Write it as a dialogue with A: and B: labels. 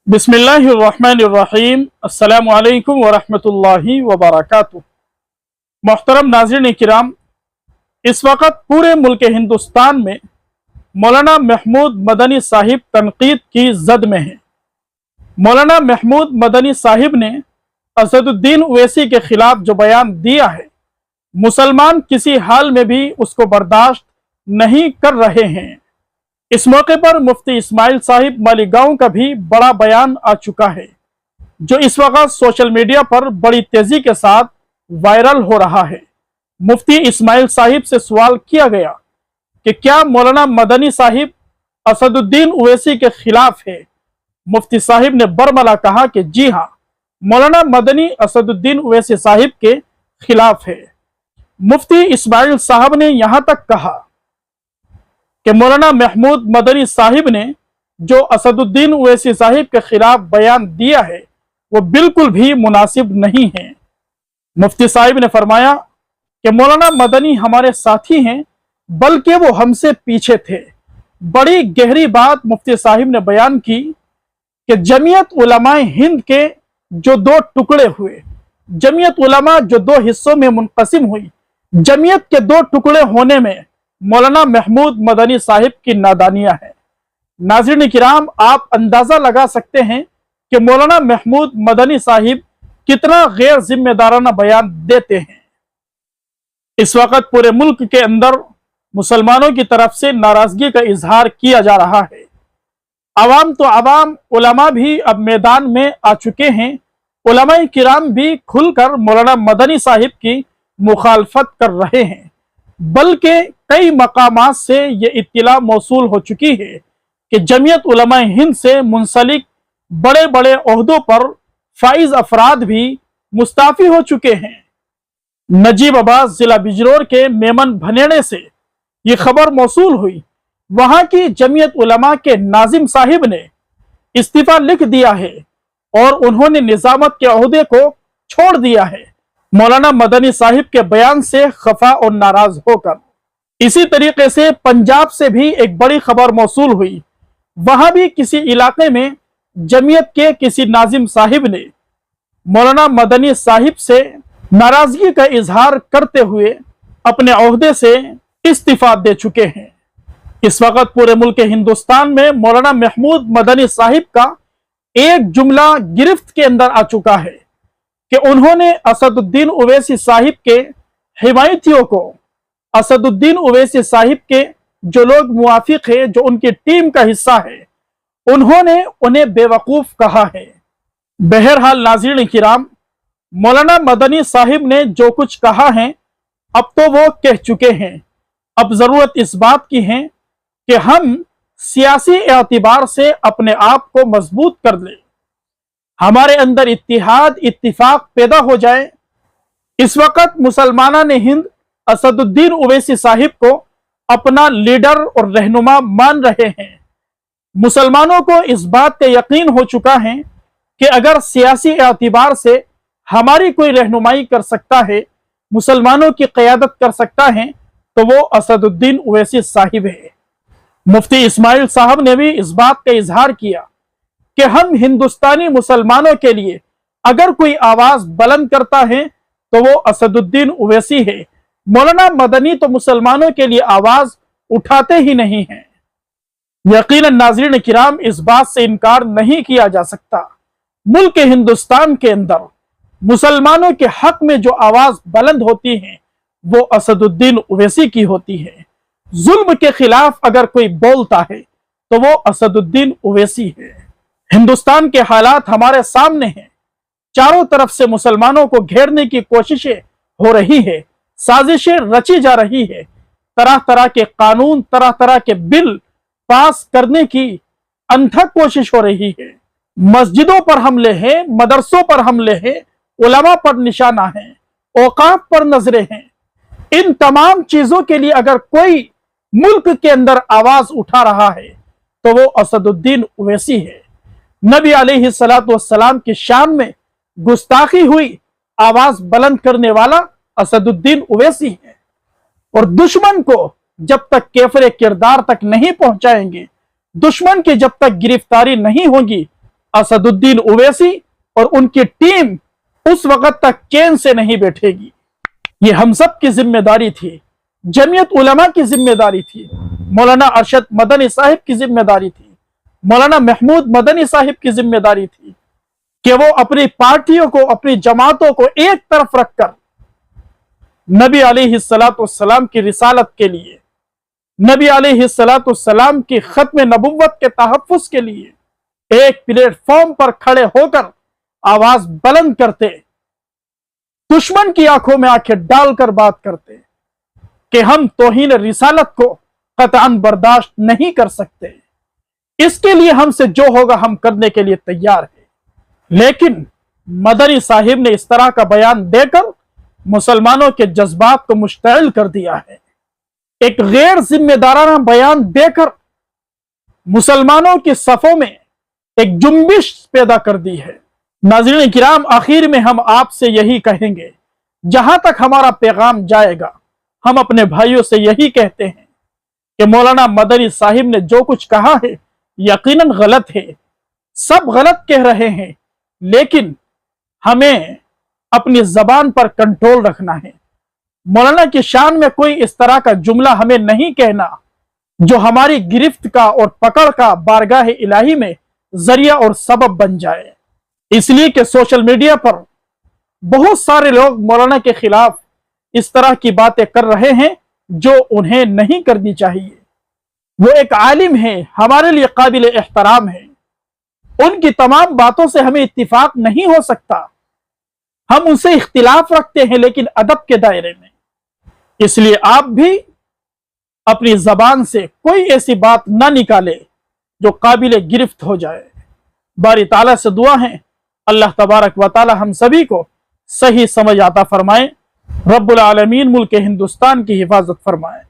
A: बिस्मिल्लाहिर्रहमानिर्रहीम। अस्सलामु अलैकुम वरहमतुल्लाहि वबरकातुहू। मोहतरम नाज़रीन किराम, इस वक्त पूरे मुल्क हिंदुस्तान में मौलाना महमूद मदनी साहिब तनकीद की जद में हैं। मौलाना महमूद मदनी साहिब ने असदुद्दीन ओवैसी के खिलाफ जो बयान दिया है, मुसलमान किसी हाल में भी उसको बर्दाश्त नहीं कर रहे हैं। इस मौके पर मुफ्ती इस्माइल साहिब मालीगांव का भी बड़ा बयान आ चुका है, जो इस वक्त सोशल मीडिया पर बड़ी तेजी के साथ वायरल हो रहा है। मुफ्ती इस्माइल साहिब से सवाल किया गया कि क्या मौलाना मदनी साहिब असदुद्दीन ओवैसी के खिलाफ है। मुफ्ती साहिब ने बरमला कहा कि जी हाँ, मौलाना मदनी असदुद्दीन ओवैसी साहिब के खिलाफ है। मुफ्ती इस्माइल साहब ने यहां तक कहा कि मौलाना महमूद मदनी साहिब ने जो असदुद्दीन ओवैसी साहिब के खिलाफ बयान दिया है, वो बिल्कुल भी मुनासिब नहीं है। मुफ्ती साहिब ने फरमाया कि मौलाना मदनी हमारे साथी हैं, बल्कि वो हमसे पीछे थे। बड़ी गहरी बात मुफ्ती साहिब ने बयान की कि जमीयत उलमाए हिंद के जो दो टुकड़े हुए, जमीयत उलमा जो दो हिस्सों में मुनक़सिम हुई, जमीयत के दो टुकड़े होने में मौलाना महमूद मदनी साहिब की नादानियां है। नाज़रीन किराम, आप अंदाजा लगा सकते हैं कि मौलाना महमूद मदनी साहिब कितना गैर जिम्मेदाराना बयान देते हैं। इस वक्त पूरे मुल्क के अंदर मुसलमानों की तरफ से नाराजगी का इजहार किया जा रहा है। अवाम तो अवाम, उलमा भी अब मैदान में आ चुके हैं। उलमाए किराम भी खुलकर मौलाना मदनी साहिब की मुखालफत कर रहे हैं, बल्कि कई मकामात से ये इत्तला मौसूल हो चुकी है कि जमीयत उलमाए हिंद से मुंसलिक बड़े बड़े ओहदों पर फाइज अफराद भी मुस्ताफी हो चुके हैं। नजीबाबाद जिला बिजनौर के मेमन भनेड़े से ये खबर मौसूल हुई। वहां की जमीयत उलमा के नाजिम साहिब ने इस्तीफा लिख दिया है और उन्होंने निजामत के ओहदे को छोड़ दिया है, मौलाना मदनी साहिब के बयान से खफा और नाराज होकर। इसी तरीके से पंजाब से भी एक बड़ी खबर मौसूल हुई। वहां भी किसी इलाके में जमीयत के किसी नाजिम साहिब ने मौलाना मदनी साहिब से नाराजगी का इजहार करते हुए अपने ओहदे से इस्तीफा दे चुके हैं। इस वक्त पूरे मुल्क हिंदुस्तान में मौलाना महमूद मदनी साहिब का एक जुमला गिरफ्त के अंदर आ चुका है कि उन्होंने असदुद्दीन ओवैसी साहिब के हिमायतियों को, असदुद्दीन ओवैसी साहिब के जो लोग मुआफिक है, जो उनकी टीम का हिस्सा है, उन्होंने उन्हें बेवकूफ कहा है। बहरहाल नाज़रीन किराम, मौलाना मदनी साहिब ने जो कुछ कहा है अब तो वो कह चुके हैं। अब जरूरत इस बात की है कि हम सियासी एतबार से अपने आप को मजबूत कर लें, हमारे अंदर इत्तिहाद इत्तिफाक पैदा हो जाए। इस वक्त मुसलमानान हिंद असदुद्दीन ओवैसी साहिब को अपना लीडर और रहनुमा मान रहे हैं। मुसलमानों को इस बात का यकीन हो चुका है कि अगर सियासी एतबार से हमारी कोई रहनुमाई कर सकता है, मुसलमानों की क़यादत कर सकता है, तो वो असदुद्दीन ओवैसी साहिब है। मुफ्ती इस्माइल साहब ने भी इस बात का इजहार किया कि हम हिंदुस्तानी मुसलमानों के लिए अगर कोई आवाज बुलंद करता है तो वो असदुद्दीन ओवैसी है। मौलाना मदनी तो मुसलमानों के लिए आवाज उठाते ही नहीं हैं। यकीनन नाज़रीन किराम, इस बात से इनकार नहीं किया जा सकता, मुल्क हिंदुस्तान के अंदर मुसलमानों के हक में जो आवाज बुलंद होती है वो असदुद्दीन ओवैसी की होती है। जुल्म के खिलाफ अगर कोई बोलता है तो वो असदुद्दीन ओवैसी है। हिंदुस्तान के हालात हमारे सामने हैं, चारों तरफ से मुसलमानों को घेरने की कोशिशें हो रही है, साजिशें रची जा रही है, तरह तरह के कानून, तरह तरह के बिल पास करने की अनथक कोशिश हो रही है। मस्जिदों पर हमले हैं, मदरसों पर हमले हैं, उलमा पर निशाना है, औकाफ पर नजरें हैं। इन तमाम चीजों के लिए अगर कोई मुल्क के अंदर आवाज उठा रहा है तो वो असदुद्दीन ओवैसी है। नबी अलैहिस्सलातु वस्सलाम की शान में गुस्ताखी हुई, आवाज बुलंद करने वाला असदुद्दीन ओवैसी है। और दुश्मन को जब तक केफरे किरदार तक नहीं पहुंचाएंगे, दुश्मन की जब तक गिरफ्तारी नहीं होगी, असदुद्दीन ओवैसी और उनकी टीम उस वक्त तक चैन से नहीं बैठेगी। ये हम सब की जिम्मेदारी थी, जमीयत उलमा की जिम्मेदारी थी, मौलाना अरशद मदनी साहिब की जिम्मेदारी थी, मौलाना महमूद मदनी साहिब की जिम्मेदारी थी कि वो अपनी पार्टियों को, अपनी जमातों को एक तरफ रखकर नबी अलैहिस्सलाम की रिसालत के लिए, नबी अलैहिस्सलाम की खत्म नबुव्वत के तहफ्फुज के लिए एक प्लेटफॉर्म पर खड़े होकर आवाज बुलंद करते, दुश्मन की आंखों में आंखें डालकर बात करते कि हम तौहीन रिसालत को कतअन बर्दाश्त नहीं कर सकते, इसके लिए हमसे जो होगा हम करने के लिए तैयार हैं। लेकिन मदनी साहिब ने इस तरह का बयान देकर मुसलमानों के जज्बात को मुश्तइल कर दिया है। एक गैर जिम्मेदाराना बयान देकर मुसलमानों की सफों में एक जुम्बिश पैदा कर दी है। नाज़रीन किराम, आखिर में हम आपसे यही कहेंगे, जहां तक हमारा पैगाम जाएगा हम अपने भाइयों से यही कहते हैं कि मौलाना मदनी साहिब ने जो कुछ कहा है यकीनन गलत है, सब गलत कह रहे हैं, लेकिन हमें अपनी जबान पर कंट्रोल रखना है। मौलाना की शान में कोई इस तरह का जुमला हमें नहीं कहना जो हमारी गिरफ्त का और पकड़ का बारगाह इलाही में जरिया और सबब बन जाए। इसलिए कि सोशल मीडिया पर बहुत सारे लोग मौलाना के खिलाफ इस तरह की बातें कर रहे हैं जो उन्हें नहीं करनी चाहिए। वो एक आलिम है, हमारे लिए काबिल एहतराम है, उनकी तमाम बातों से हमें इत्तिफाक नहीं हो सकता, हम उनसे इख्तिलाफ रखते हैं लेकिन अदब के दायरे में। इसलिए आप भी अपनी जबान से कोई ऐसी बात ना निकाले जो काबिल गिरफ्त हो जाए। बारी ताला से दुआ है अल्लाह तबारक व ताला हम सभी को सही समझ आता फरमाए, रब्बुल आलमीन मुल्क हिंदुस्तान की हिफाजत फरमाए।